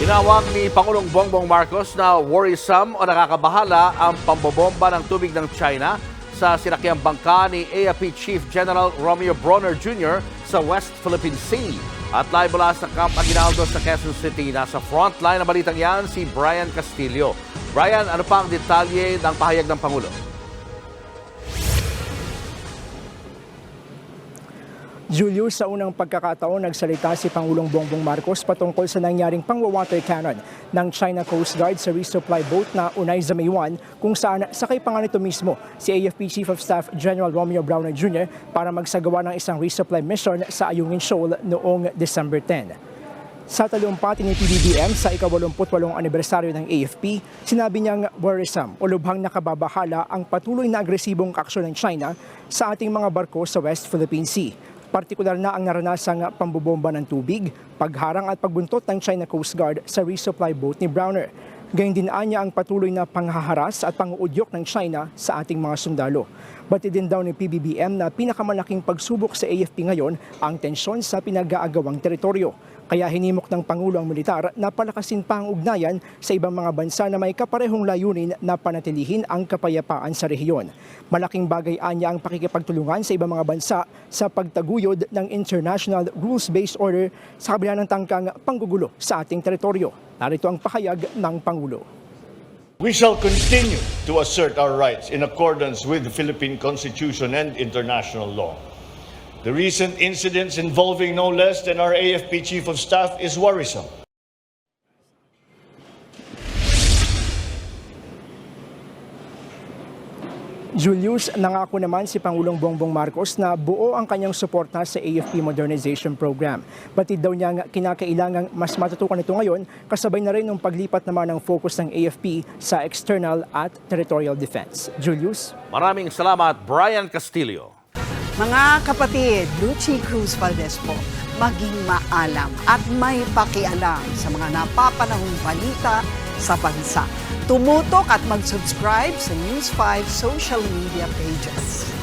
Tinawag ni Pangulong Bongbong Marcos na worrisome o nakakabahala ang pambobomba ng tubig ng China sa sinakyang bangka ni AFP Chief General Romeo Bronner Jr. sa West Philippine Sea. At live mula sa Camp Aguinaldo sa Quezon City, nasa frontline ng balitang yan si Brian Castillo. Brian, ano pa ang detalye ng pahayag ng Pangulo? Julius, sa unang pagkakataon, nagsalita si Pangulong Bongbong Marcos patungkol sa nangyaring pangwa-water cannon ng China Coast Guard sa resupply boat na unay sa May 1, kung saan sakay pa nga nito mismo si AFP Chief of Staff General Romeo Bronner Jr. para magsagawa ng isang resupply mission sa Ayungin Shoal noong December 10. Sa talumpati ni PBBM sa ika-88 anibersaryo ng AFP, sinabi niyang worrisome o lubhang nakababahala ang patuloy na agresibong aksyon ng China sa ating mga barko sa West Philippine Sea. Partikular na ang naranasang pambobomba ng tubig, pagharang at pagbuntot ng China Coast Guard sa resupply boat ni Bronner. Gayun din anya ang patuloy na panghaharas at panguudyok ng China sa ating mga sundalo. Batid din daw ni PBBM na pinakamalaking pagsubok sa AFP ngayon ang tensyon sa pinag-aagawang teritoryo. Kaya hinimok ng Pangulo ang militar na palakasin pa ang ugnayan sa ibang mga bansa na may kaparehong layunin na panatilihin ang kapayapaan sa rehiyon. Malaking bagay anya ang pakikipagtulungan sa ibang mga bansa sa pagtaguyod ng international rules-based order sa kabila ng tangkang panggugulo sa ating teritoryo. Narito ang pahayag ng Pangulo. We shall continue to assert our rights in accordance with the Philippine Constitution and international law. The recent incidents involving no less than our AFP Chief of Staff is worrisome. Julius, nangako naman si Pangulong Bongbong Marcos na buo ang kanyang suporta sa AFP Modernization Program. Batid daw niya kinakailangang mas matutukan ito ngayon, kasabay na rin ng paglipat naman ng focus ng AFP sa external at territorial defense. Julius? Maraming salamat, Brian Castillo. Mga kapatid, Lucy Cruz Valdez po, maging maalam at may pakialam sa mga napapanahong balita sa bansa. Tumutok at mag-subscribe sa News 5 social media pages.